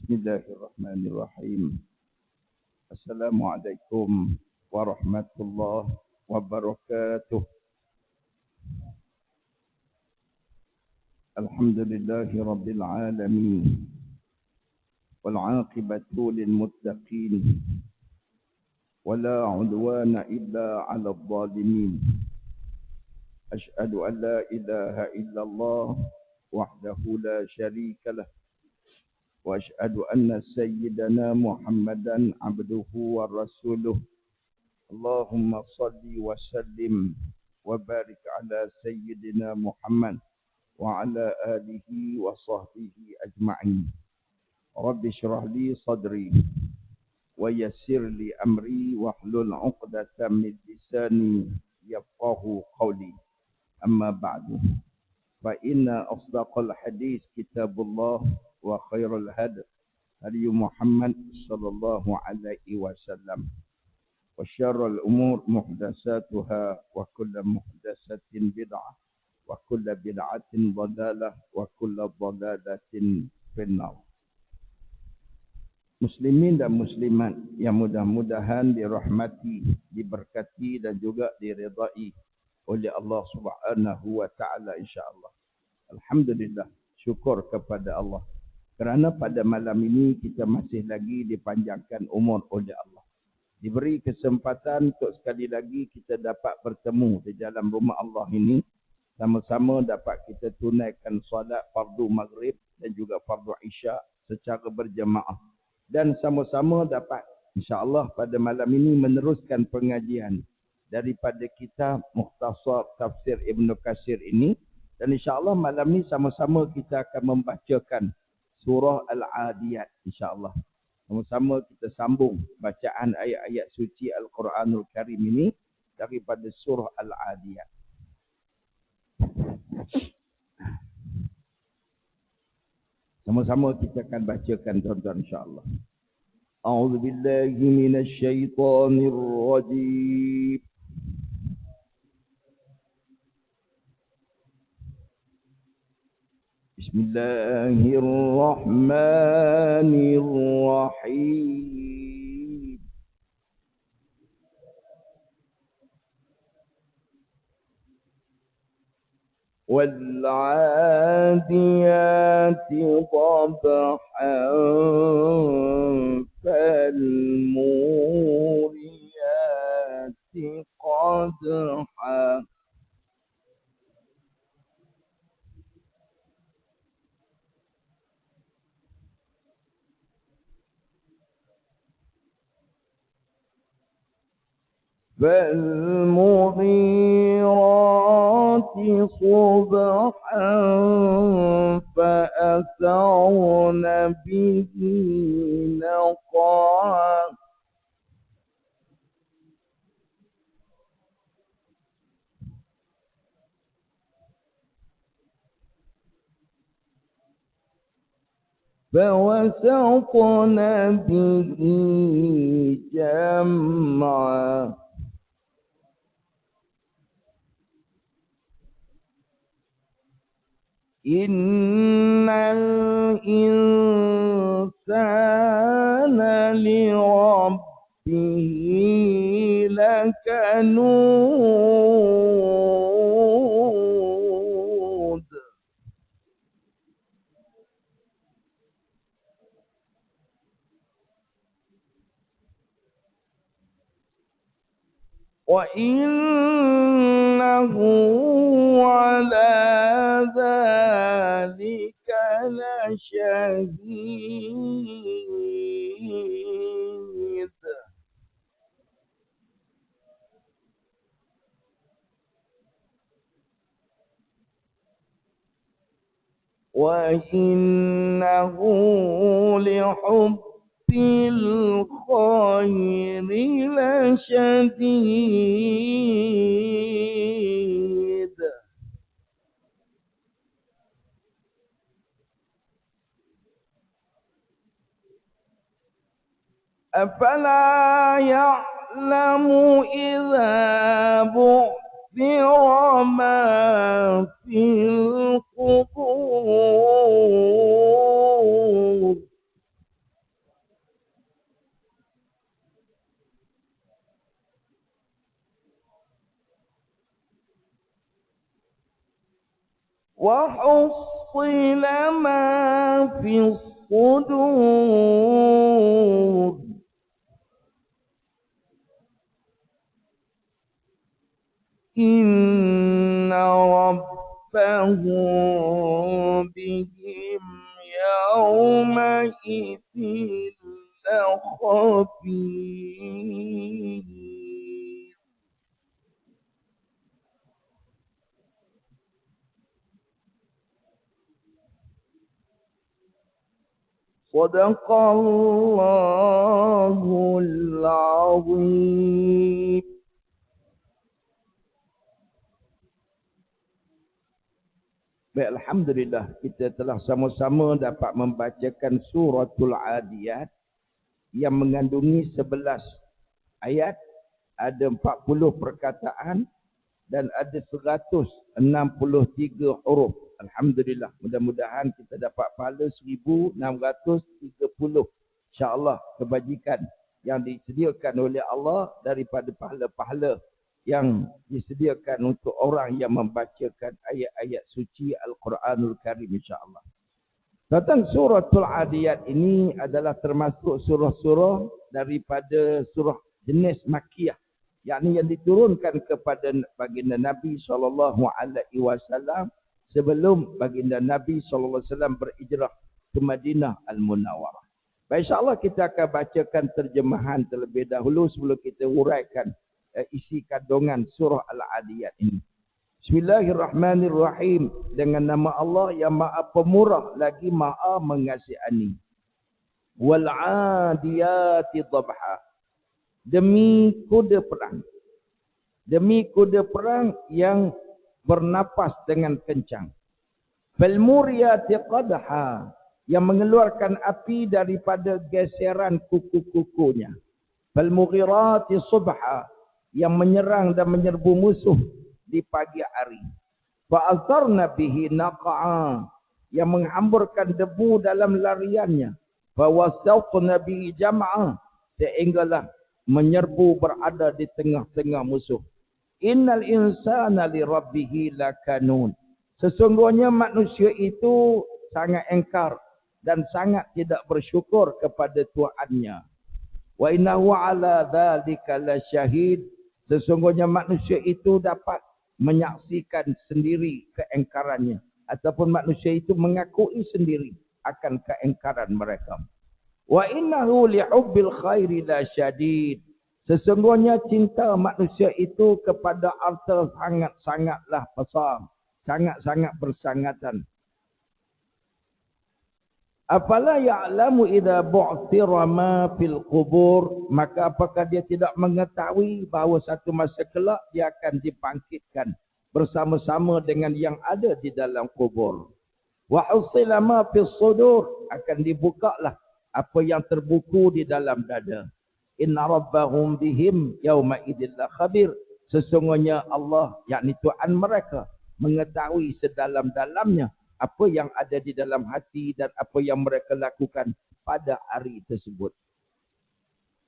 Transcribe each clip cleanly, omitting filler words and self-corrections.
Bismillahirrahmanirrahim. Assalamualaikum warahmatullahi wabarakatuh. Alhamdulillahi rabbil alamin. Wal 'aqibatu lil muttaqin. Wala 'udwana illa 'alal zalimin. Asyhadu an la ilaha illallah wahdahu la syarika lah. وأشهد أن سيدنا محمدا عبده ورسوله اللهم صل وسلم وبارك على سيدنا محمد وعلى آله وصحبه أجمعين رب اشرح لي صدري ويسر لي أمري واحلل عقدة من لساني يفقه قولي أما بعد فإن أصدق الحديث كتاب الله وخير الهدي هدي محمد صلى الله عليه وسلم وشر الأمور محدثاتها وكل محدثة بدعة وكل بدعة ضلالة وكل ضلالة في النار. Muslimin dan muslimat yang mudah-mudahan dirahmati, diberkati dan juga diridai oleh Allah Subhanahu wa taala insya-Allah. Alhamdulillah, syukur kepada Allah. Kerana pada malam ini kita masih lagi dipanjangkan umur oleh Allah. Diberi kesempatan untuk sekali lagi kita dapat bertemu di dalam rumah Allah ini. Sama-sama dapat kita tunaikan solat fardu maghrib dan juga fardu isya secara berjemaah. Dan sama-sama dapat insya-Allah pada malam ini meneruskan pengajian daripada kitab Mukhtasar Tafsir Ibn Katsir ini. Dan insya-Allah malam ini sama-sama kita akan membacakan Surah Al-Adiyat insya-Allah. Sama-sama kita sambung bacaan ayat-ayat suci Al-Quranul Karim ini daripada Surah Al-Adiyat. Sama-sama kita akan bacakan tuan-tuan insya-Allah. A'udzu billahi minasy syaithanir rajim. Bismillahirrahmanirrahim. Wal-'adiyati dhabhan fal-muriyati qadhan فالمغيرات صبحا فأثرن به نقعا فوسطن به جمعا إن الإنسان لربه لكنود وإنه على ذلك لشهيد وإنه لحب الخير لشديد أفلا يعلم إذا بعثر ما في القبور وحصل ما في الصدور إن ربهم بهم يومئذ لخبير. صدق الله العظيم. Baik, alhamdulillah kita telah sama-sama dapat membacakan suratul Adiyat yang mengandungi 11 ayat, ada 40 perkataan dan ada 163 huruf. Alhamdulillah, mudah-mudahan kita dapat pahala 1630 insya-Allah kebajikan yang disediakan oleh Allah daripada pahala-pahala yang disediakan untuk orang yang membacakan ayat-ayat suci Al-Quranul Karim insya-Allah. Tentang suratul Adiyat ini adalah termasuk surah-surah daripada surah jenis Makkiyah, yakni yang diturunkan kepada baginda Nabi SAW sebelum baginda Nabi SAW berhijrah ke Madinah Al-Munawwarah. Baik, insya-Allah kita akan bacakan terjemahan terlebih dahulu sebelum kita huraikan isi kandungan surah Al-Adiyat ini. Bismillahirrahmanirrahim. Dengan nama Allah yang Maha Pemurah lagi Maha Mengasihani. Wal 'adiyati dhabha. Demi kuda perang. Demi kuda perang yang bernapas dengan kencang. Fal muriyati qadha, yang mengeluarkan api daripada geseran kuku-kukunya. Fal mughirati subha, yang menyerang dan menyerbu musuh di pagi hari. Fa atharna bihi naqa'a, yang menghamburkan debu dalam lariannya. Fa wasaqna bihi jam'a, sehinggalah menyerbu berada di tengah-tengah musuh. Innal insana li rabbih lakanun. Sesungguhnya manusia itu sangat engkar dan sangat tidak bersyukur kepada Tuhannya. Wa innahu ala dzalika lasyahid. Sesungguhnya manusia itu dapat menyaksikan sendiri keengkarannya, ataupun manusia itu mengakui sendiri akan keengkaran mereka. Wa innahu lihubbil khairi lasyadid. Sesungguhnya cinta manusia itu kepada harta sangat-sangatlah besar, sangat-sangat bersangatan. Afala ya'lamu idza bu'thira ma fil qubur, maka apakah dia tidak mengetahui bahawa satu masa kelak dia akan dibangkitkan bersama-sama dengan yang ada di dalam kubur. Wa husila ma fis sudur, akan dibukalah apa yang terbuku di dalam dada. Inna rabbahum bihim yauma idzil khabir. Sesungguhnya Allah, yakni Tuhan mereka, mengetahui sedalam-dalamnya apa yang ada di dalam hati dan apa yang mereka lakukan pada hari tersebut.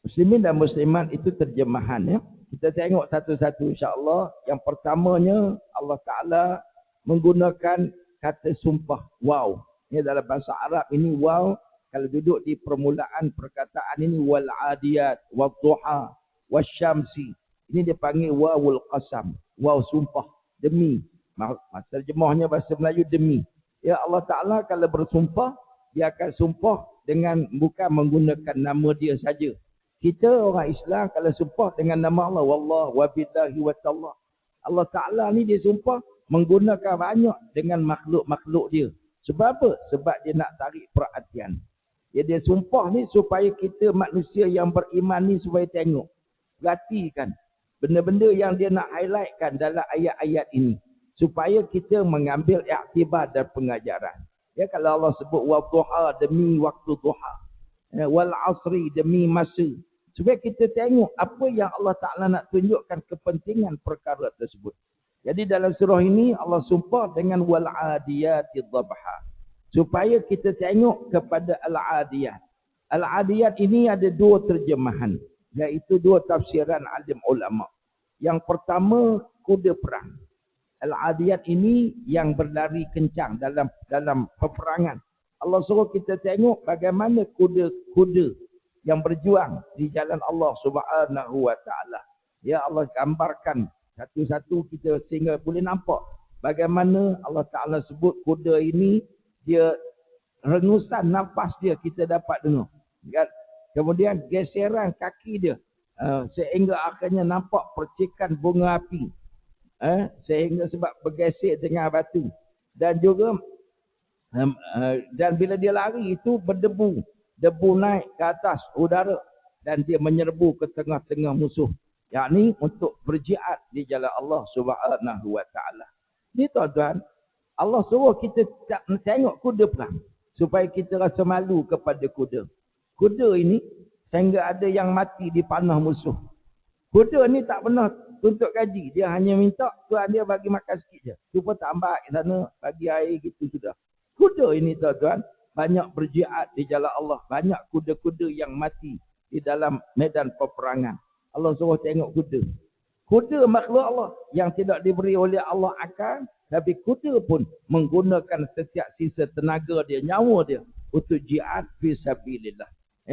Muslimin dan muslimat, itu terjemahan ya. Kita tengok satu-satu insya-Allah. Yang pertamanya Allah Taala menggunakan kata sumpah, waw. Ini dalam bahasa Arab ini waw. Kalau duduk di permulaan perkataan ini wal adiyat, wal duha, wasyamsi. Ini dipanggil wawul qasam. Waw sumpah, demi. Terjemahnya bahasa Melayu demi. Ya Allah Ta'ala kalau bersumpah, dia akan sumpah dengan bukan menggunakan nama dia saja. Kita orang Islam kalau sumpah dengan nama Allah, wallah wa billahi wa ta'ala. Allah Ta'ala ni dia sumpah menggunakan banyak dengan makhluk-makhluk dia. Sebab apa? Sebab dia nak tarik perhatian. Dia sumpah ni supaya kita manusia yang beriman ni supaya tengok. Perhatikan benda-benda yang dia nak highlightkan dalam ayat-ayat ini. Supaya kita mengambil iktibar dan pengajaran. Ya, kalau Allah sebut wa duha, demi waktu duha. Wal asri, demi masa. Supaya kita tengok apa yang Allah Ta'ala nak tunjukkan kepentingan perkara tersebut. Jadi dalam surah ini Allah sumpah dengan wal adiyati dhabha. Supaya kita tengok kepada al-adiyat. Al-adiyat ini ada dua terjemahan. Iaitu dua tafsiran alim ulama. Yang pertama, kuda perang. Al-Adiyat ini yang berlari kencang dalam peperangan. Allah suruh kita tengok bagaimana kuda-kuda yang berjuang di jalan Allah Subhanahu wa taala. Ya, Allah gambarkan satu-satu kita sehingga boleh nampak bagaimana Allah Taala sebut kuda ini dia rengusan nafas dia kita dapat dengar. Kan? Kemudian geseran kaki dia sehingga akhirnya nampak percikan bunga api. Sehingga sebab bergesek dengan batu. Dan juga dan bila dia lari itu berdebu. Debu naik ke atas udara dan dia menyerbu ke tengah-tengah musuh. Yakni untuk berjihad di jalan Allah Subhanahu wa taala. Ni tuan-tuan, Allah suruh kita tengok kuda perang supaya kita rasa malu kepada kuda. Kuda ini sehingga ada yang mati di panah musuh. Kuda ni tak pernah tuntut gaji, dia hanya minta tuan dia bagi makan sikit je. Cuba tambah ke sana, bagi air gitu sudah. Kuda ini tuan-tuan banyak berjihad di jalan Allah, banyak kuda-kuda yang mati di dalam medan peperangan. Allah suruh tengok kuda. Kuda makhluk Allah yang tidak diberi oleh Allah akal, tapi kuda pun menggunakan setiap sisa tenaga dia, nyawa dia untuk jihad fi sabilillah.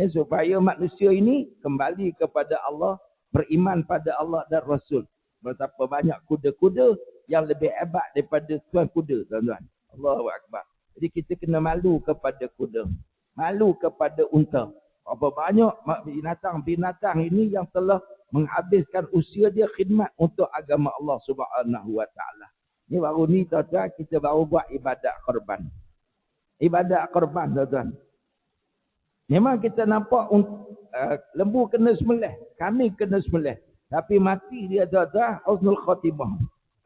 Supaya manusia ini kembali kepada Allah, beriman pada Allah dan Rasul. Betapa banyak kuda-kuda yang lebih hebat daripada tuan kuda, tuan-tuan. Allahu Akbar. Jadi kita kena malu kepada kuda. Malu kepada unta. Berapa banyak binatang-binatang ini yang telah menghabiskan usia dia khidmat untuk agama Allah Subhanahu wa taala. Ni baru ni tuan-tuan kita baru buat ibadat korban. Ibadat korban tuan-tuan. Memang kita nampak lembu kena sembelih, kami kena sembelih. Tapi mati dia tuan-tuan husnul khatimah.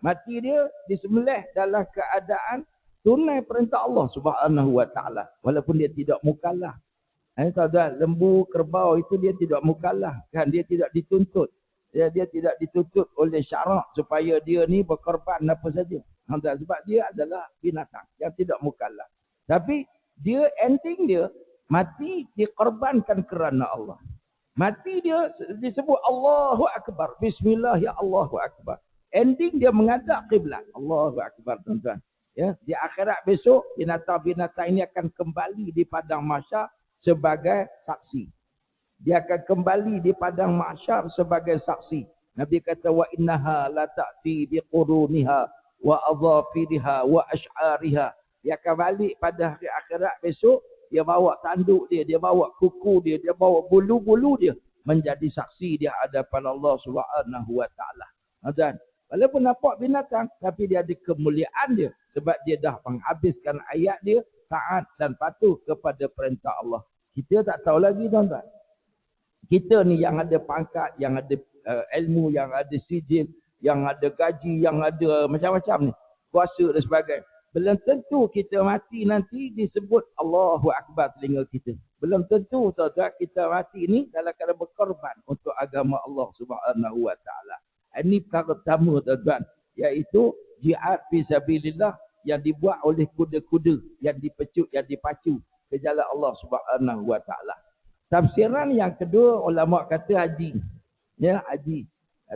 Mati dia disembelih dalam keadaan tunai perintah Allah Subhanahu wa taala walaupun dia tidak mukallaf. Tuan-tuan, lembu, kerbau itu dia tidak mukallaf kan, dia tidak dituntut. Dia tidak dituntut oleh syarak supaya dia ni berkorban apa saja. Sebab dia adalah binatang yang tidak mukallaf. Tapi dia ending dia mati dikorbankan kerana Allah. Mati dia disebut Allahu Akbar. Bismillah ya Allahu Akbar. Ending dia menghadap kiblat. Allahu Akbar tuan-tuan. Ya, di akhirat besok binatang-binatang ini akan kembali di padang mahsyar sebagai saksi. Dia akan kembali di padang mahsyar sebagai saksi. Nabi kata wa innaha la ta'ti biquruniha wa adhafiriha wa ash'ariha. Dia akan balik pada hari akhirat besok, dia bawa tanduk dia, dia bawa kuku dia, dia bawa bulu-bulu dia menjadi saksi di hadapan Allah Subhanahu wa taala. Dan walaupun nampak binatang tapi dia ada kemuliaan dia sebab dia dah menghabiskan ayat dia taat dan patuh kepada perintah Allah. Kita tak tahu lagi tuan-tuan. Kita ni yang ada pangkat, yang ada ilmu, yang ada sijil, yang ada gaji, yang ada macam-macam ni, kuasa dan sebagainya. Belum tentu kita mati nanti disebut Allahu Akbar telinga kita. Belum tentu tuan-tuan kita mati ni dalam keadaan berkorban untuk agama Allah Subhanahu wa taala. Ini perkara pertama tuan-tuan, iaitu jihad fi sabilillah yang dibuat oleh kuda-kuda yang dipacu ke jalan Allah Subhanahu wa taala. Tafsiran yang kedua ulama kata haji. Ya, haji.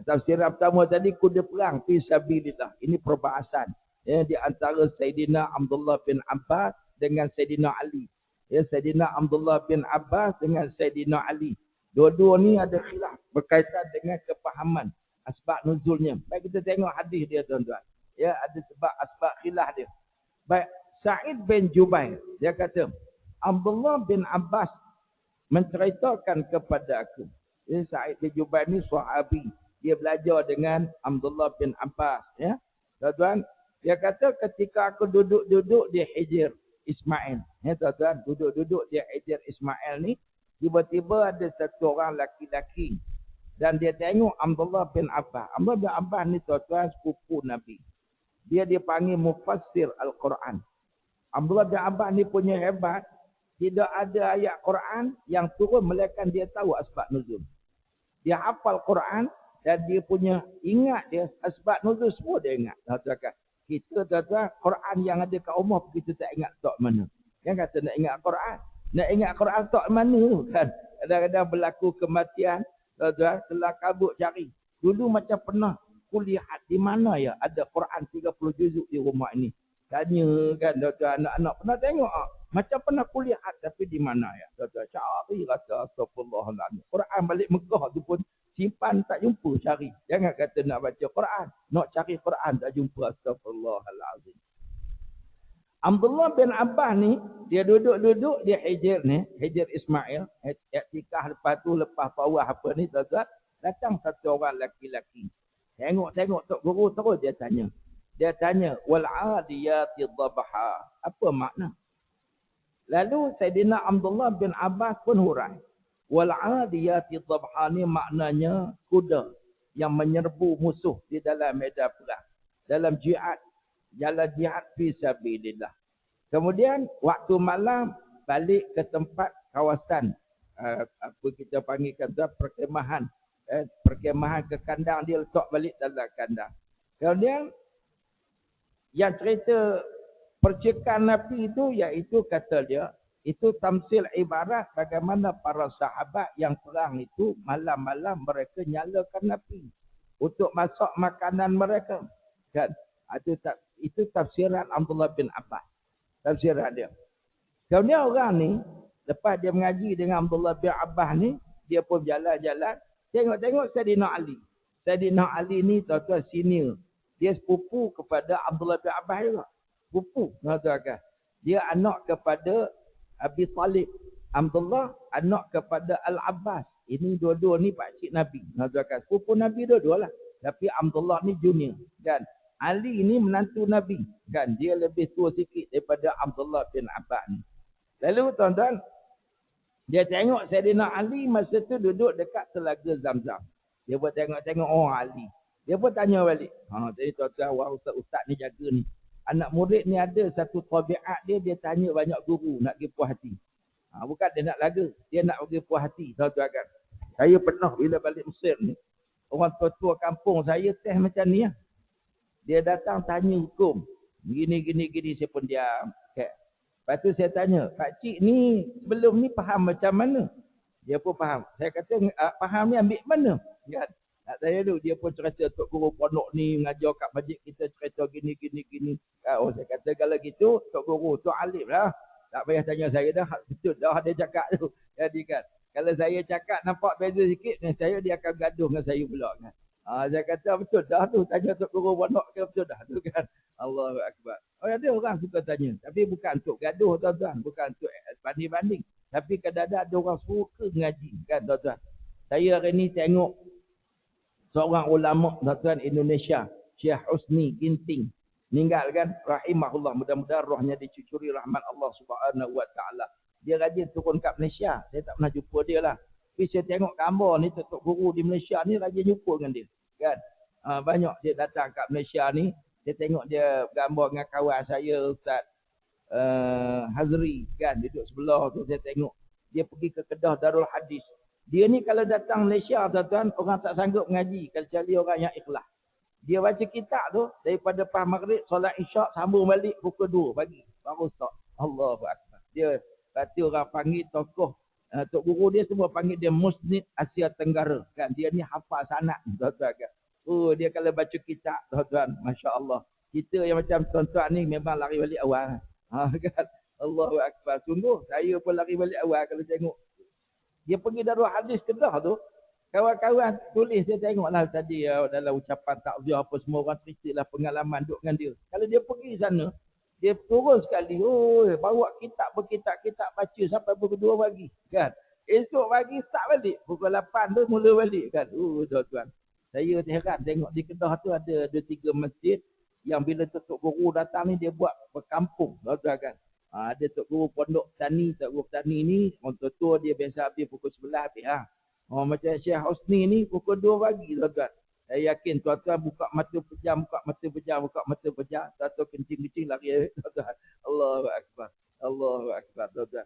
Tafsiran pertama tadi kuda perang fi sabilillah. Ini perbahasan ya di antara Sayyidina Abdullah bin Abbas dengan Sayyidina Ali. Ya, Sayyidina Abdullah bin Abbas dengan Sayyidina Ali. Dua-dua ni ada khilaf berkaitan dengan kepahaman asbab nuzulnya. Baik kita tengok hadis dia tuan-tuan. Ya, ada sebab asbab khilaf dia. Baik, Sa'id bin Jubair dia kata, Abdullah bin Abbas menceritakan kepada aku. Ya, Sa'id bin Jubair ni sahabi. Dia belajar dengan Abdullah bin Abbas, ya. Tuan-tuan, dia kata ketika aku duduk-duduk di Hijr Ismail, ya tuan-tuan, duduk-duduk di Hijr Ismail ni, tiba-tiba ada satu orang laki-laki dan dia tengok Abdullah bin Abbas. Abdullah bin Abbas ni tuan-tuan sepupu Nabi. Dia dipanggil mufassir Al-Quran. Abdullah bin Abbas ni punya hebat, tidak ada ayat Quran yang turun melainkan dia tahu asbab nuzul. Dia hafal Quran dan dia punya ingat dia asbab nuzul semua dia ingat. Tuan-tuan, kita tuan-tuan Quran yang ada kat rumah kita tak ingat tak mana. Yang kata nak ingat Quran, nak ingat Quran tak mana tu kan. Kadang-kadang berlaku kematian, tuan-tuan, kelam kabut cari. Dulu macam pernah kulihat di mana ya ada Quran 30 juzuk di rumah ini. Tanya kan tuan anak-anak pernah tengok macam pernah kulihat tapi di mana ya? Tuan cari kata astagfirullahalazim. Quran balik Mekah tu pun simpan tak jumpa cari. Jangan kata nak baca Quran, nak cari Quran tak jumpa astagfirullahalazim. Abdullah bin Abbas ni dia duduk-duduk di Hijr ni, Hijr Ismail, iktikaf lepas tawaf apa ni tuan-tuan, datang satu orang laki-laki. Tengok Tok Guru terus dia tanya. Dia tanya wal adiyati dhabha. Apa makna? Lalu Saidina Abdullah bin Abbas pun hurai. Wal adiyati dhabha ni maknanya kuda yang menyerbu musuh di dalam medan perang. Dalam jihad, jalan jihad fi sabilillah. Kemudian waktu malam balik ke tempat kawasan apa kita panggil kata perkemahan. Perkemahan ke kandang, dia letak balik dalam kandang. Kemudian yang cerita percikan Nabi itu iaitu kata dia itu tamsil ibarat bagaimana para sahabat yang perang itu malam-malam mereka nyalakan Nabi untuk masak makanan mereka kan. Itu tafsiran Abdullah bin Abbas, tafsiran dia. Kemudian orang ni lepas dia mengaji dengan Abdullah bin Abbas ni, dia pun jalan-jalan tengok Saidina Ali. Saidina Ali ni tuan-tuan senior. Dia sepupu kepada Abdullah bin Abbas juga. Sepupu, tuan-tuan. Dia anak kepada Abi Talib. Abdullah anak kepada Al-Abbas. Ini dua-dua ni pakcik Nabi. Tuan-tuan. Sepupu Nabi dua-dua lah. Tapi Abdullah ni junior. Kan? Ali ni menantu Nabi. Kan? Dia lebih tua sikit daripada Abdullah bin Abbas ni. Lalu tuan-tuan, dia tengok Saidina Ali masa tu duduk dekat telaga Zamzam. Dia pun tengok-tengok Ali. Dia pun tanya balik. Tadi tuan-tuan, wah ustaz ni jaga ni. Anak murid ni ada satu tabiat dia tanya banyak guru nak pergi puas hati. Bukan dia nak laga, dia nak pergi puas hati, tuan-tuan kan. Saya pernah bila balik Mesir ni, orang tua-tua kampung saya teh macam ni lah. Dia datang tanya hukum. Gini, saya pun diam. Okay. Lepas tu saya tanya, pakcik ni sebelum ni faham macam mana? Dia pun faham. Saya kata, faham ni ambil mana? Kan? Tak saya tu, dia pun cerita Tok Guru pondok ni mengajar kat masjid kita cerita gini. Saya kata kalau gitu, Tok Guru, Tok Alif lah. Tak payah tanya saya dah, betul dah dia cakap tu. Jadi kan, kalau saya cakap nampak beza sikit, dia akan gaduh dengan saya pula kan. Saya kata betul dah tu, tanya Tok Guru pondok ke betul dah tu kan. Allahu Akbar. Ada orang suka tanya, tapi bukan untuk gaduh tuan-tuan, bukan untuk banding-banding. Tapi kadang-kadang ada orang suka ngaji kan tuan-tuan. Saya hari ni tengok seorang ulama tuan-tuan Indonesia, Syekh Husni Ginting. Meninggal kan, rahimahullah, mudah-mudahan rohnya dicucuri rahmat Allah Subhanahu wa taala. Dia rajin turun kat Malaysia. Saya tak pernah jumpa dia lah. Tapi saya tengok gambar ni Tok Guru di Malaysia ni rajin jumpa dengan dia. Kan? Banyak dia datang kat Malaysia ni. Saya tengok dia gambar dengan kawan saya Ustaz Hazri kan, duduk sebelah tu. Saya tengok dia pergi ke Kedah Darul Hadis. Dia ni kalau datang Malaysia tuan-tuan, orang tak sanggup mengaji kecuali orang yang ikhlas. Dia baca kitab tu daripada pas maghrib solat isyak sambung balik pukul 2 pagi baru stop. Allahu Akbar. Dia kata orang panggil tokoh Tok Guru dia semua panggil dia Musnid Asia Tenggara kan. Dia ni hafal sanad tuan-tuan kan. Dia kalau baca kitab tuan-tuan, masya-Allah. Kita yang macam tuan-tuan ni memang lari balik awal. Kan. Allahu Akbar. Sungguh saya pun lari balik awal kalau tengok. Dia pergi Darul Hadis Kedah tu. Kawan-kawan tulis, saya tengoklah tadi dalam ucapan takziah apa semua orang ceritalah pengalaman duduk dengan dia. Kalau dia pergi sana, dia turun sekali, bawa kitab baca sampai pukul 2 pagi kan. Esok pagi start balik, pukul 8 tu mula balik kan. Tuan-tuan. Saya heran tengok di Kedah tu ada 2-3 masjid yang bila Tok Guru datang ni dia buat berkampung, tuan-tuan kan. Ada Tok Guru pondok tani, Tok Guru tani ni orang tua dia biasa habis pukul 11 habis macam Syekh Husni ni pukul 2 pagi tuan-tuan. Saya yakin tuan-tuan buka mata pejam, tuan-tuan kencing-kencing lari tuan-tuan. Allahu Akbar. Allahu Akbar tuan-tuan.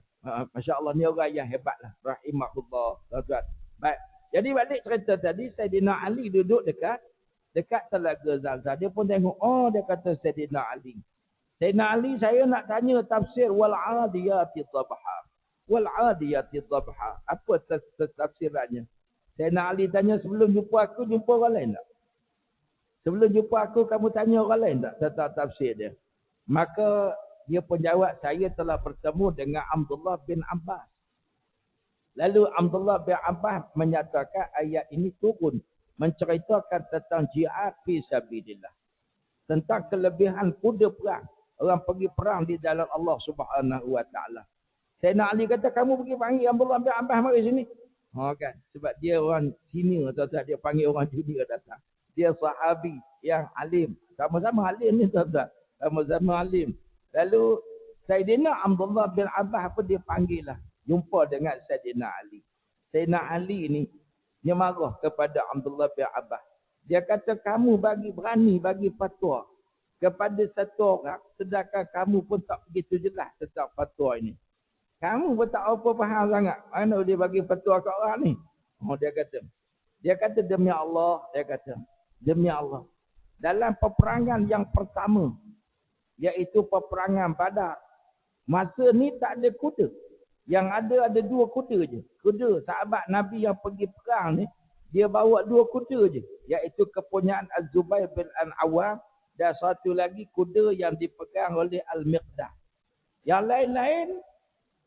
Masya-Allah ni orang yang hebatlah. Rahimahullah tuan-tuan. Baik. Jadi balik cerita tadi, Saidina Ali duduk dekat telaga Zamzam. Dia pun tengok, dia kata Saidina Ali. Saidina Ali, saya nak tanya tafsir wal adiyati dhabha. Wal adiyati dhabha. Apa tafsirannya? Saidina Ali tanya sebelum jumpa aku, jumpa orang lain tak? Sebelum jumpa aku, kamu tanya orang lain tak tentang tafsir dia? Maka dia pun jawab, saya telah bertemu dengan Abdullah bin Abbas. Lalu Abdullah bin Abbas menyatakan ayat ini turun menceritakan tentang jihad fi sabilillah. Tentang kelebihan kuda perang. Orang pergi perang di jalan Allah Subhanahu wa taala. Sayyidina Ali kata, kamu pergi panggil Abdullah bin Abbas mari sini. Kan? Sebab dia orang senior tuan-tuan, dia panggil orang junior datang. Dia sahabi yang alim. Sama-sama alim ni tuan-tuan. Sama-sama alim. Lalu Sayyidina Abdullah bin Abbas pun dia panggil lah. Jumpa dengan Sayyidina Ali. Sayyidina Ali ni, dia marah kepada Abdullah bin Abbas. Dia kata, kamu berani bagi fatwa kepada satu orang, sedangkan kamu pun tak begitu jelas tentang fatwa ini. Kamu pun tak apa faham sangat. Mana dia bagi fatwa kat orang ni? Dia kata demi Allah, demi Allah. Dalam peperangan yang pertama, iaitu peperangan Badar, masa ni tak ada kuda. Yang ada 2 kuda je. Kuda sahabat Nabi yang pergi perang ni, dia bawa 2 kuda je. Iaitu kepunyaan Az-Zubair bin Al-Awwam dan satu lagi kuda yang dipegang oleh Al-Miqdah. Yang lain-lain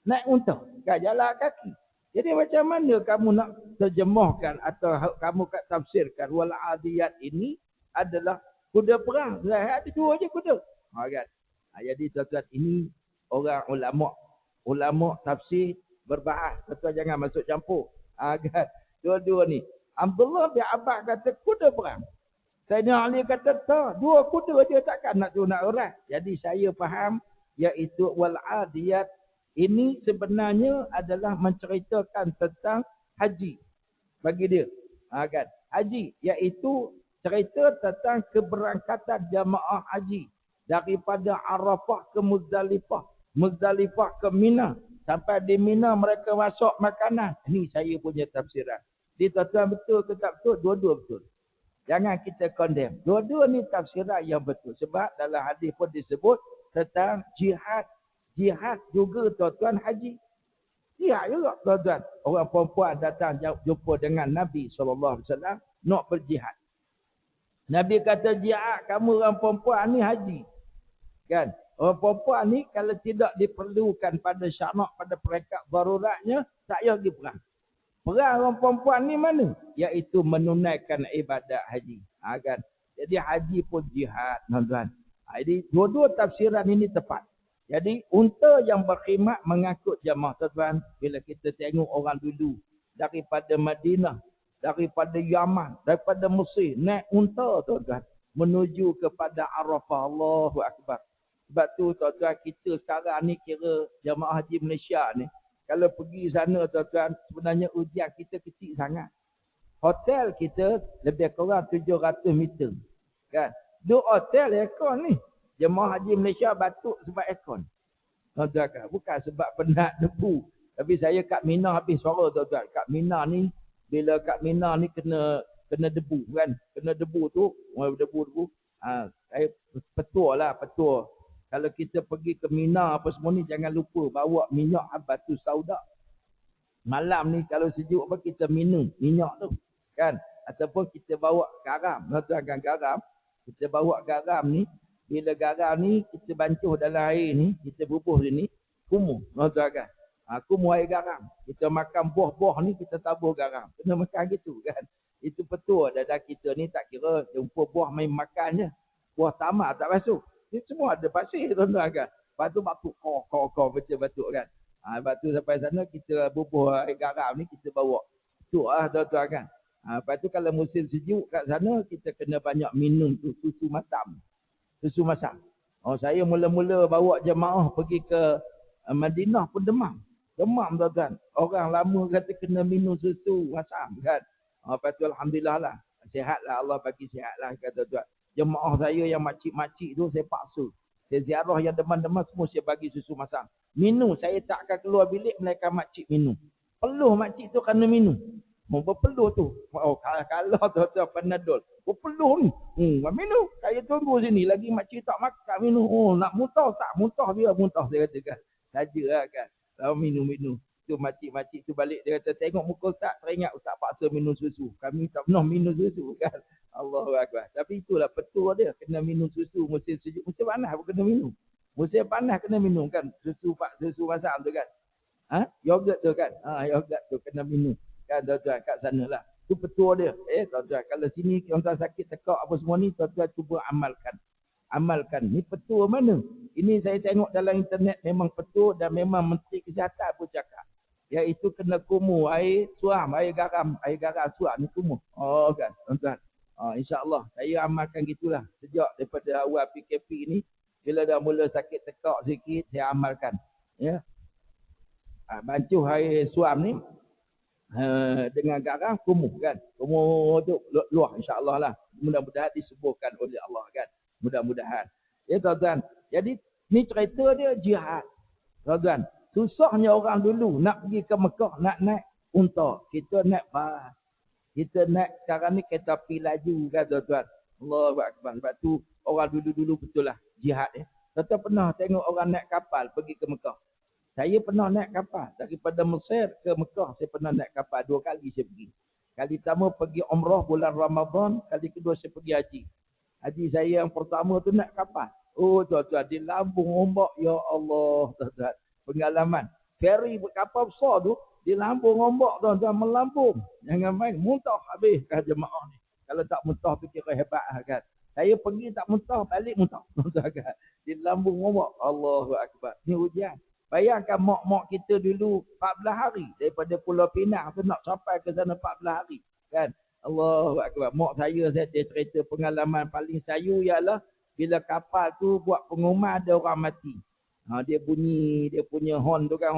naik unta, kan jalan kaki. Jadi macam mana kamu nak terjemahkan atau kamu kat tafsirkan wal adiyat ini adalah kuda perang? Ada 2 je kuda. Kan? Jadi tuan-tuan, ini orang ulama tafsir berbahas. Tuan-tuan jangan masuk campur. Kan? Dua-dua ni. Abdullah bin Abbas kata kuda perang. Sayyidina Ali kata tak, 2 kuda dia takkan nak orang. Jadi saya faham iaitu wal adiyat ini sebenarnya adalah menceritakan tentang haji bagi dia. Kan? Haji iaitu cerita tentang keberangkatan jamaah haji daripada Arafah ke Muzdalifah, Muzdalifah ke Mina, sampai di Mina mereka masuk makanan. Ini saya punya tafsiran. Di tuan-tuan betul ke tak betul? Dua-dua betul. Jangan kita condemn. Dua-dua ni tafsiran yang betul. Sebab dalam hadis pun disebut tentang jihad. Jihad juga tuan-tuan haji. Jihad juga tuan-tuan. Orang perempuan datang jumpa dengan Nabi SAW nak berjihad. Nabi kata, jihad kamu orang perempuan ni haji. Kan? Orang perempuan ni kalau tidak diperlukan pada syarak, pada peringkat daruratnya, tak payah pergi perang. Perang orang perempuan ni mana? Iaitu menunaikan ibadat haji. Kan? Jadi haji pun jihad tuan-tuan. Jadi dua-dua tafsiran ini tepat. Jadi unta yang berkhidmat mengangkut jamaah tuan-tuan. Bila kita tengok orang dulu daripada Madinah, daripada Yaman, daripada Mesir, naik unta tuan-tuan menuju kepada Arafah. Allahu Akbar. Sebab tu tuan-tuan, kita sekarang ni kira jamaah haji Malaysia ni, kalau pergi sana tuan-tuan, sebenarnya ujian kita kecil sangat. Hotel kita lebih kurang 700 meter. Kan? Dua hotel aircon ni. Jemaah haji Malaysia batuk sebab aircon. Tuan-tuan kan? Bukan sebab penat debu. Tapi saya kat Mina habis suara tuan-tuan. Kat Mina ni, bila kat Mina ni kena debu kan. Kena debu tu, debu. Saya petua. Kalau kita pergi ke Mina apa semua ni, jangan lupa bawa minyak habatus sauda. Malam ni kalau sejuk apa kita minum minyak tu. Kan? Ataupun kita bawa garam. Tuan-tuan kan garam. Kita bawa garam ni. Bila garam ni kita bancuh dalam air ni, kita bubuh sini, kumuh. Tuan-tuan kan? Kumuh air garam. Kita makan buah-buah ni, kita tabur garam. Kena makan gitu kan? Itu betul. Dadah kita ni tak kira jumpa buah main makan je. Buah tamak tak masuk. Ini semua ada pasir tuan-tuan kan? Lepas tu batuk, batuk kan? Lepas tu sampai sana kita bubuh air garam ni, kita bawa. Betul lah tuan-tuan kan? Lepas tu kalau musim sejuk kat sana, kita kena banyak minum tu susu masam. Susu masam. Saya mula-mula bawa jemaah pergi ke Madinah pun demam. Demam tuan-tuan. Orang lama kata kena minum susu masam kan. Lepas tu alhamdulillah lah. Sihatlah, Allah bagi sihatlah kata tuan. Jemaah saya yang makcik-makcik tu saya paksa. Saya ziarah yang demam-demam semua saya bagi susu masam. Minum, saya tak akan keluar bilik melainkan makcik minum. Peluh makcik tu kena minum. Berpeluh tu. Kalau tuan-tuan Panadol. Berpeluh ni. Minum. Saya tunggu sini. Lagi makcik tak makan minum. Nak muntah tak? Muntah dia muntah. Saya katakan. Saja lah kan. Minum. tu makcik-makcik tu balik, dia kata tengok muka Ustaz, teringat Ustaz paksa minum susu. Kami tak pernah minum susu kan. Allahu Akbar. Tapi itulah petua dia, kena minum susu musim sejuk, musim panas pun kena minum. Musim panas kena minum kan, susu masak tu kan. Yogurt tu kan. Yogurt tu kena minum. Kan tuan-tuan kat sana lah. Itu petua dia. Tuan-tuan, kalau sini tuan-tuan sakit tekak apa semua ni, tuan-tuan cuba amalkan. Ni petua mana? Ini saya tengok dalam internet memang petua dan memang Menteri Kesihatan pun cakap. Iaitu kena kumur air suam, air garam suam ni kumur. Oh kan, tuan-tuan. InsyaAllah saya amalkan gitulah. Sejak daripada awal PKP ni, bila dah mula sakit tekak sikit, saya amalkan. Ya. Bancuh air suam ni dengan garam kumur kan. Kumur tu luah insya-Allah lah. Mudah-mudahan disembuhkan oleh Allah kan. Mudah-mudahan. Ya tuan-tuan. Jadi ni cerita dia jihad. Tuan-tuan, susahnya orang dulu nak pergi ke Mekah, nak naik unta. Kita naik bas. Kita naik sekarang ni kereta api laju kan tuan-tuan. Allahu Akbar. Sebab tu orang dulu-dulu betul lah jihad ya. Tuan-tuan pernah tengok orang naik kapal pergi ke Mekah. Saya pernah naik kapal. Daripada Mesir ke Mekah, saya pernah naik kapal 2 kali saya pergi. Kali pertama pergi umrah bulan Ramadan, kali kedua saya pergi haji. Haji saya yang pertama tu naik kapal. Oh tuan-tuan, di lambung ombak, ya Allah tuan-tuan. Pengalaman. Ferry kapal besar tu, di lambung ombak tuan-tuan, melambung. Jangan main, muntah habis kan jemaah ni. Kalau tak muntah fikir hebat kan. Saya pergi tak muntah, balik muntah. Tuan-tuan kan. Di lambung ombak, Allahu Akbar. Ni hujan. Bayangkan mak-mak kita dulu 14 hari daripada Pulau Pinang tu nak sampai ke sana 14 hari kan. Allahu Akbar. Mak saya dia cerita pengalaman paling sayu ialah bila kapal tu buat pengumuman ada orang mati. Dia bunyi, dia punya horn tu kan.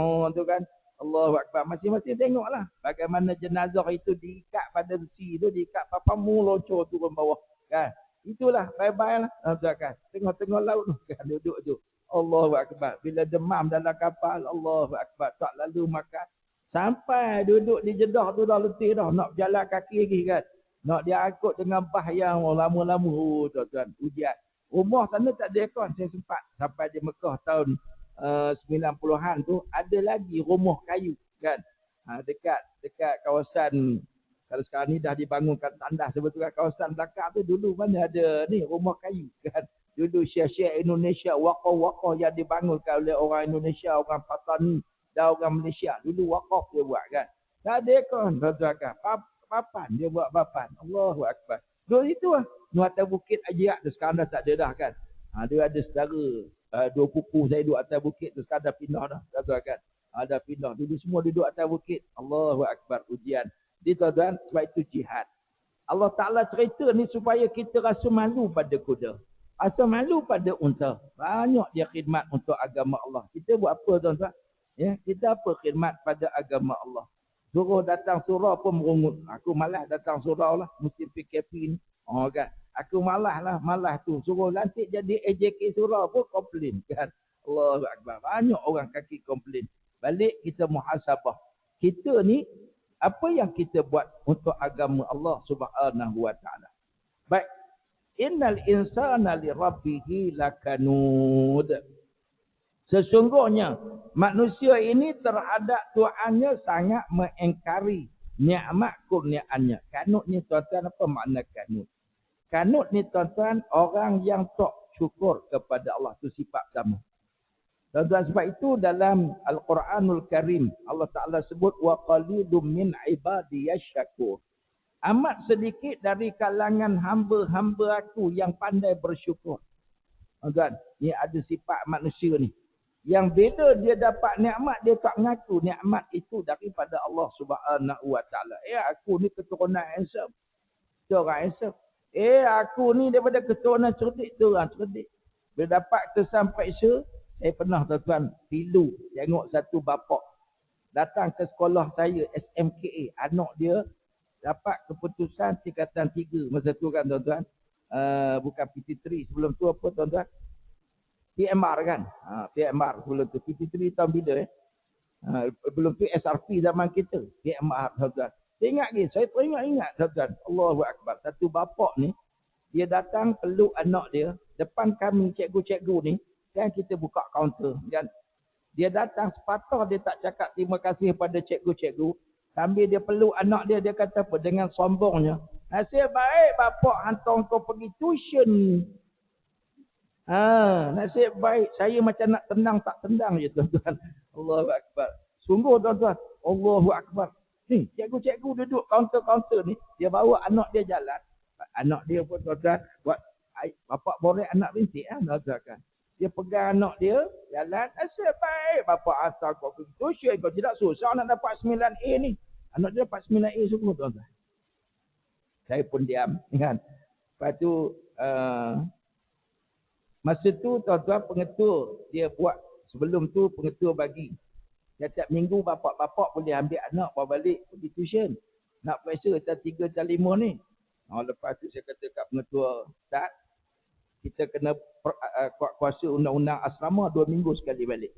Allahu Akbar. Masing-masing tengoklah bagaimana jenazah itu diikat pada besi tu, diikat papamu loncor turun bawah kan. Itulah bye-bye lah. Kan. Tengok-tengok laut tu kan duduk tu. Allahu Akbar. Bila demam dalam kapal, Allahu Akbar. Tak lalu makan. Sampai duduk di Jeddah tu dah letih dah. Nak berjalan kaki lagi kan. Nak diangkut dengan bah yang lama-lama. Oh tuan-tuan, hujan. Rumah sana tak ada aircon. Saya sempat sampai di Mekah tahun 90-an tu. Ada lagi rumah kayu kan. Dekat kawasan, kalau sekarang ni dah dibangunkan tandas sebetulnya kawasan belakang tu dulu mana ada ni rumah kayu kan. Dulu syekh-syekh Indonesia, wakaf-wakaf yang dibangunkan oleh orang Indonesia, orang Patani dan orang Malaysia. Dulu wakaf dia buat kan. Tak ada kan, tuan-tuan kan. Papan, dia buat papan. Allahu Akbar. Dulu itu lah. Di atas bukit Ajiak tu sekarang dah tak ada dah kan. Dia ada saudara, 2 pupu saya duduk atas bukit tu, sekarang dah pindah dah. Tuan-tuan kan. Dah pindah. Dulu semua duduk atas bukit. Allahu Akbar, ujian. Jadi tuan-tuan, sebab itu jihad. Allah Ta'ala cerita ni supaya kita rasa malu pada kuda. Rasa malu pada unta. Banyak dia khidmat untuk agama Allah. Kita buat apa tuan-tuan? Ya, kita apa khidmat pada agama Allah? Suruh datang surau pun merungut. Aku malas datang surau lah. Musim PKP ni. Kan? Aku malas tu. Suruh lantik jadi AJK surau pun komplain kan. Allahu Akbar. Banyak orang kaki komplain. Balik kita muhasabah. Kita ni, apa yang kita buat untuk agama Allah Subhanahu Wa Ta'ala. Baik. Innal insana li rabbihi lakanud. Sesungguhnya manusia ini terhadap Tuhannya sangat mengingkari nikmat kurniaannya. Kanut ni tuan-tuan, apa makna kanut? Kanut ni tuan-tuan, orang yang tak syukur kepada Allah, tu sifat pertama. Tuan-tuan, sebab itu dalam Al-Quranul Karim Allah Ta'ala sebut wa qalilum min ibadiyash syakur. Amat sedikit dari kalangan hamba-hamba aku yang pandai bersyukur. Tuan, ni ada sifat manusia ni. Yang bila dia dapat nikmat, dia tak mengaku nikmat itu daripada Allah Subhanahu Wa Ta'ala. Aku ni keturunan handsome. Dia orang handsome. Aku ni daripada keturunan cerdik. Dia orang cerdik. Bila dapat kesan periksa, saya pernah tuan-tuan pilu tengok satu bapak datang ke sekolah saya SMKA. Anak dia dapat keputusan tingkatan 3 masa tu kan tuan-tuan. Bukan PT3 sebelum tu apa tuan-tuan? PMR kan. PMR sebelum tu. PT3 tahun bila belum tu SRP zaman kita. PMR tuan-tuan. Saya ingat lagi. Saya teringat tuan-tuan. Allahu Akbar. Satu bapak ni dia datang peluk anak dia depan kami cikgu-cikgu ni. Kan kita buka kaunter kan. Dia datang sepatah dia tak cakap terima kasih pada cikgu-cikgu. Sambil dia peluk anak dia, dia kata apa? Dengan sombongnya. Nasib baik bapak hantar kau pergi tuition. Nasib baik. Saya macam nak tendang tak tendang je tuan-tuan. Allahu Akbar. Sungguh tuan-tuan. Allahu Akbar. Ni cikgu-cikgu duduk kaunter-kaunter ni. Dia bawa anak dia jalan. Anak dia pun tuan-tuan buat bapak borek anak bintik tuan-tuan kan. Dia pegang anak dia, jalan. Asyik baik. Bapak hantar kau pergi tuition. Kau tidak susah nak dapat 9A ni. Anak dia dapat 9A sungguh tuan-tuan. Saya pun diam. Kan? Lepas tu, masa tu tuan-tuan pengetua. Dia buat, sebelum tu pengetua bagi. Setiap minggu bapak-bapak boleh ambil anak bawa balik pergi tuition. Nak periksa tak 3 tak 5 ni. Lepas tu saya kata kat pengetua, Ustaz, kita kena kuasa undang-undang asrama 2 minggu sekali balik.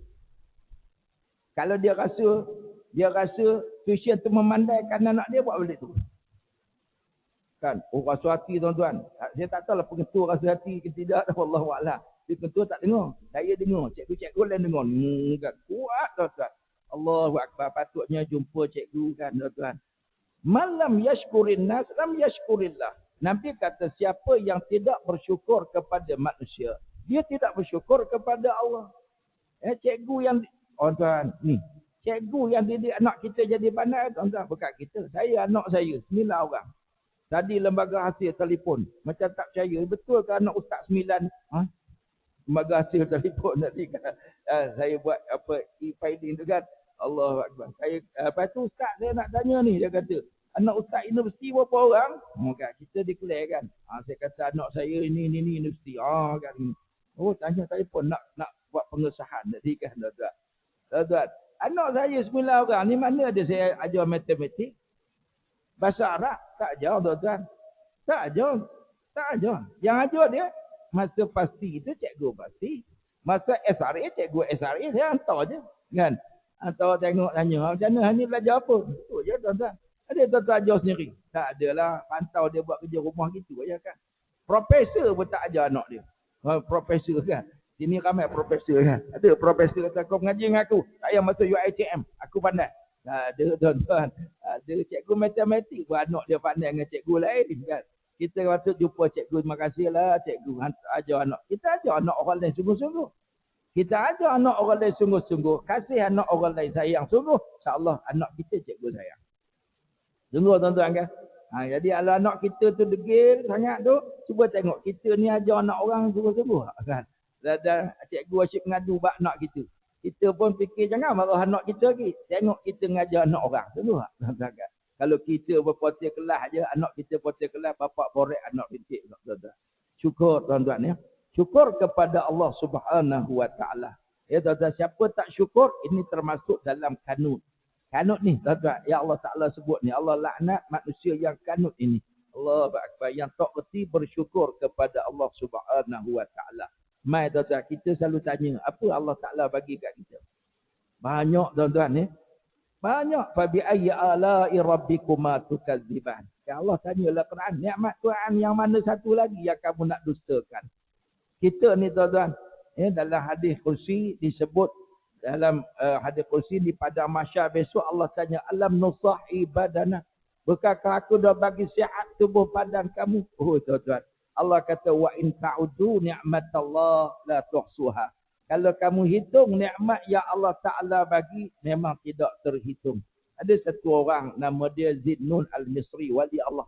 Kalau dia rasa tuition tu memandaikan anak dia, buat balik tu. Kan? Rasa hati tuan-tuan. Saya tak tahu lah pengetua rasa hati ke tidak. Wallahualam. Pengetua tak dengar. Saya dengar. Cikgu-cikgu lain dengar. Kan? Kuat tuan-tuan. Allahu Akbar. Patutnya jumpa cikgu kan tuan-tuan. Malam yashkurin nas, lam yashkurillah. Nabi kata siapa yang tidak bersyukur kepada manusia, dia tidak bersyukur kepada Allah. Cikgu yang tuan ni, cikgu yang didik anak kita jadi pandai tuan-tuan bukan kita. Saya anak saya 9 orang. Tadi lembaga hasil telefon, macam tak percaya, betul ke anak ustaz 9? Lembaga hasil telefon tadi kan. Saya buat apa e-filing tu kan. Allahu Akbar. Saya lepas tu ustaz saya nak tanya ni, dia kata anak ustaz universiti berapa orang? Kan kita declare kan. Saya kata anak saya ini universiti. Kan. Tanya telefon nak buat pengesahan tadi kan tuan-tuan. Anak saya 9 orang. Ni mana ada saya ajar matematik? Bahasa Arab tak ajar tuan-tuan. Tak ajar. Yang ajar dia masa pasti itu cikgu pasti. Masa SRA cikgu SRA saya hantar je kan. Hantar tengok tanya macam mana ni belajar apa. Tu je tuan-tuan. Ada tuan-tuan ajar sendiri. Tak adalah pantau dia buat kerja rumah gitu aja kan. Profesor pun tak ajar anak dia. Profesor kan. Sini ramai profesor kan. Ada profesor kata kau mengaji dengan aku. Saya masuk UiTM. Aku pandai. Ada tuan-tuan. Ada cikgu matematik pun anak dia pandai dengan cikgu lain kan. Kita patut jumpa cikgu. Terima kasihlah cikgu ajar anak. Kita ajar anak orang lain sungguh-sungguh. Kita ajar anak orang lain sungguh-sungguh. Kasih anak orang lain sayang sungguh. InsyaAllah anak kita cikgu sayang. Sungguh tuan-tuan kan. Jadi kalau anak kita tu degil sangat tu. Cuba tengok kita ni ajar anak orang sungguh-sungguh kan. Dan cikgu asyik mengadu bak anak kita. Kita pun fikir jangan marah anak kita lagi. Tengok kita ngajar anak orang. Sungguh tuan-tuan kan. Kalau kita berpotir kelas je, anak kita potir kelas, bapak borek anak bintik. Syukur tuan-tuan ya. Syukur kepada Allah Subhanahu Wa Taala. Ya tuan-tuan, siapa tak syukur, ini termasuk dalam kanut. Kanut ni tuan-tuan, ya Allah Taala sebut ni. Allah laknat manusia yang kanut ini. Allah Akbar, yang tak reti bersyukur kepada Allah Subhanahu Wa Taala. Mai tuan-tuan, kita selalu tanya, apa Allah Taala bagi kat kita? Banyak tuan-tuan ni. Banyak. Fabi ayyi ala'i rabbikuma tukadziban. Ya Allah tanya dalam Quran, nikmat Tuhan yang mana satu lagi yang kamu nak dustakan? Kita ni tuan-tuan, dalam hadis kursi disebut, dalam hadis kursi di padang mahsyar besok Allah tanya, alam nusahi badana? Bukankah aku dah bagi sihat tubuh badan kamu? Tuan-tuan. Allah kata, wa in ta'udu ni'matallah la tuhsuha. Kalau kamu hitung nikmat yang Allah Ta'ala bagi, memang tidak terhitung. Ada satu orang, nama dia Zinnun Al-Misri, wali Allah.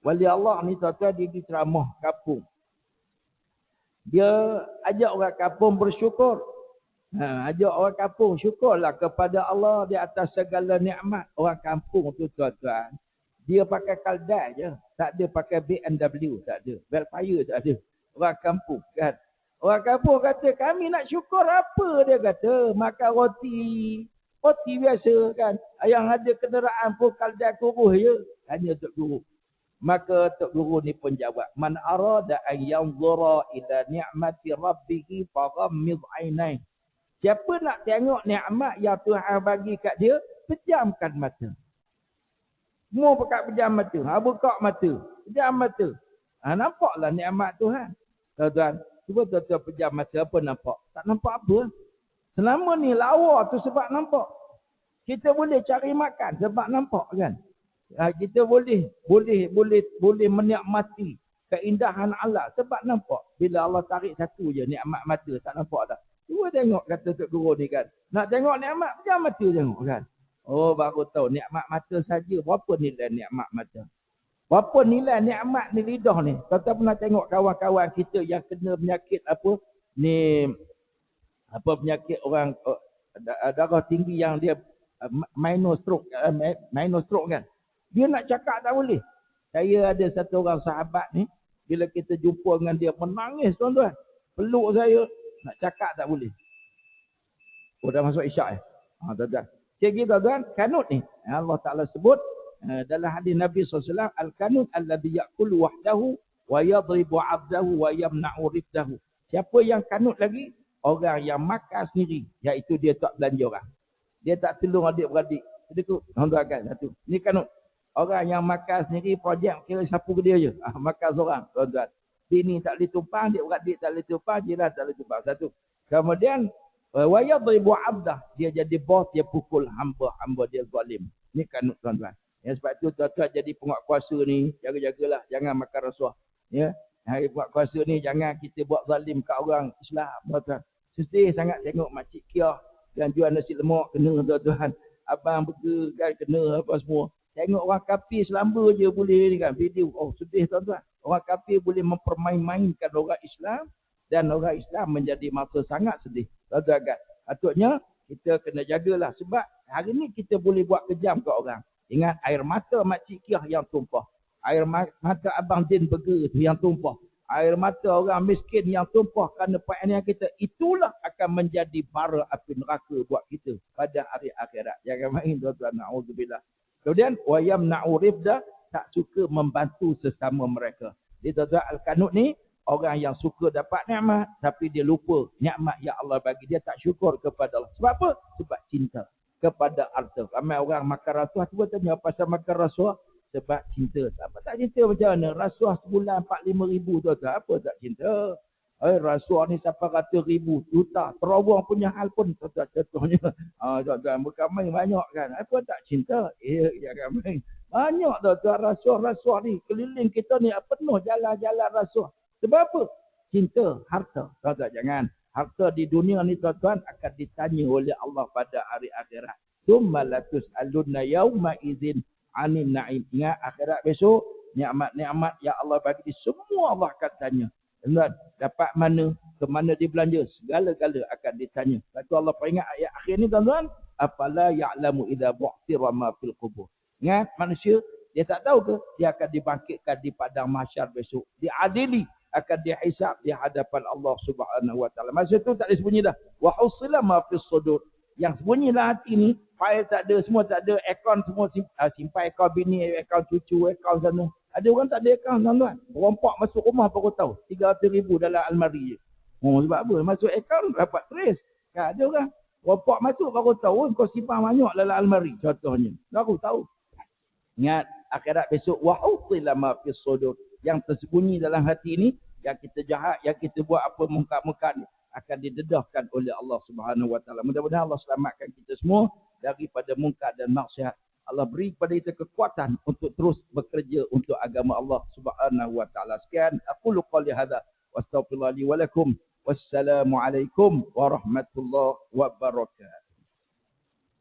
Wali Allah ni tuan-tuan, dia di ceramah kampung. Dia ajak orang kampung bersyukur. Ajak orang kampung, syukurlah kepada Allah di atas segala nikmat. Orang kampung tu tuan-tuan, dia pakai kaldai je. Tak ada pakai BMW, tak ada. Velfire tak ada. Orang kampung kan. Orang kampung kata, kami nak syukur apa? Dia kata, makan roti. Roti biasa kan. Yang ada kenderaan pun kaldai kuruh je. Hanya Tok Guru. Maka Tok Guru ni pun jawab. Man arada an yanzura ila ni'mati rabbihi faghammid ainai. Siapa nak tengok nikmat yang Tuhan bagi kat dia, pejamkan mata. Semua pakat pejam mata. Buka mata. Pejam mata. Nampaklah nikmat Tuhan. Tuan-tuan. Cuba tuan-tuan pejam mata, apa nampak? Tak nampak apa. Selama ni lawa tu sebab nampak. Kita boleh cari makan sebab nampak kan. Kita boleh menikmati keindahan Allah sebab nampak. Bila Allah tarik satu je nikmat mata tak nampak dah. Cuba tengok kata Tok Guru ni kan. Nak tengok nikmat pejam mata tengok kan. Oh baru tahu nikmat mata saja berapa nilai nikmat mata. Berapa nilai nikmat ni lidah ni. Tuan-tuan pernah tengok kawan-kawan kita yang kena penyakit apa ni, apa penyakit orang darah tinggi yang dia minor stroke kan. Dia nak cakap tak boleh. Saya ada satu orang sahabat ni, bila kita jumpa dengan dia menangis tuan-tuan. Peluk saya, nak cakap tak boleh. Oh dah masuk isyak tuan-tuan. Jadi tuan-tuan, kanut ni Allah Ta'ala sebut dalam hadis Nabi SAW, al-kanut alladhi ya'kulu wahdahu wa yadribu 'abdahu wa yamna'u rifdahu. Siapa yang kanut lagi? Orang yang makan sendiri, iaitu dia tak belanja orang. Dia tak tolong adik-beradik. Itu tuan-tuan kan satu. Ni kanut. Orang yang makan sendiri, projek kira sapu ke dia je. Makan seorang, tuan-tuan. Bini tak boleh tumpang, adik-beradik tak boleh tumpang, jiran tak boleh tumpang. Satu. Kemudian, wa yadribu 'abdah, dia jadi bos, dia pukul hamba-hamba dia zalim. Ni kanut tuan-tuan. Ya, sebab tu tuan-tuan jadi penguatkuasa ni, jaga-jagalah, jangan makan rasuah. Ya. Hari penguatkuasa ni, jangan kita buat zalim kat orang Islam, tuan-tuan. Sedih sangat tengok makcik Kiah yang jual nasi lemak kena tuan-tuan. Abang burger kan kena apa semua. Tengok orang kafir selamba je boleh ni kan video. Oh sedih tuan-tuan. Orang kafir boleh mempermain-mainkan orang Islam dan orang Islam menjadi masa sangat sedih. Tuan-tuan kan. Patutnya kita kena jagalah sebab hari ni kita boleh buat kejam ke orang. Ingat air mata makcik Kiah yang tumpah. Air mata abang Din burger tu yang tumpah. Air mata orang miskin yang tumpah kerana peranian kita, itulah akan menjadi bara api neraka buat kita pada hari akhirat. Jangan main tuan-tuan, na'udzubillah. Kemudian wayam na'urifda, tak suka membantu sesama mereka. Dia tuan-tuan al-kanut ni orang yang suka dapat nikmat tapi dia lupa nikmat yang Allah bagi, dia tak syukur kepada Allah. Sebab apa? Sebab cinta kepada harta. Ramai orang makan rasuah, cuba tanya pasal makan rasuah. Sebab cinta. Tak cinta macam mana? Rasuah sebulan 4-5 ribu tuan-tuan. Apa tak cinta? Rasuah ni sampai ratus ribu, juta. Terowong punya hal pun tuan-tuan contohnya. Tuan-tuan bukan main banyak kan. Apa tak cinta? Jangan main. Banyak tuan-tuan rasuah-rasuah ni. Keliling kita ni penuh jalan-jalan rasuah. Sebab apa? Cinta, harta. Tuan-tuan jangan. Harta di dunia ni tuan-tuan akan ditanya oleh Allah pada hari akhirat. Summa latus'alunna yawma idzin anin na'im. Ingat akhirat besok, nikmat-nikmat yang Allah bagi semua Allah akan tanya. Dan dapat mana, ke mana dibelanja, segala-gala akan ditanya. Lepas tu Allah peringat ayat akhir ni tuan-tuan, afala ya'lamu idza bu'thira ma fil qubur. Ingat manusia, dia tak tahu ke dia akan dibangkitkan di padang mahsyar besok, diadili, akan dihisab di hadapan Allah Subhanahu wa taala. Masa tu tak ada sembunyi dah. Wa husila ma fis sudur. Yang sembunyi dalam hati ni, file tak ada, semua tak ada, akaun semua simpan akaun bini, akaun cucu, akaun sana. Ada orang tak ada akaun tuan-tuan. Rompak masuk rumah baru tahu. 300,000 dalam almari je. Sebab apa? Masuk akaun dapat trace. Kan ada orang. Rompak masuk baru tahu, kau simpan banyak dalam almari. Contohnya. Baru tahu. Ingat, akhirat besok, wa'usila ma fis sudur. Yang tersembunyi dalam hati ni, yang kita jahat, yang kita buat apa muka-muka ni, akan didedahkan oleh Allah Subhanahu wa taala. Mudah-mudahan Allah selamatkan kita semua daripada munkar dan maksiat. Allah beri kepada kita kekuatan untuk terus bekerja untuk agama Allah Subhanahu wa taala. Sekian aku qouli hadza wastaghfirullah li wa lakum. Wassalamualaikum warahmatullahi wabarakatuh.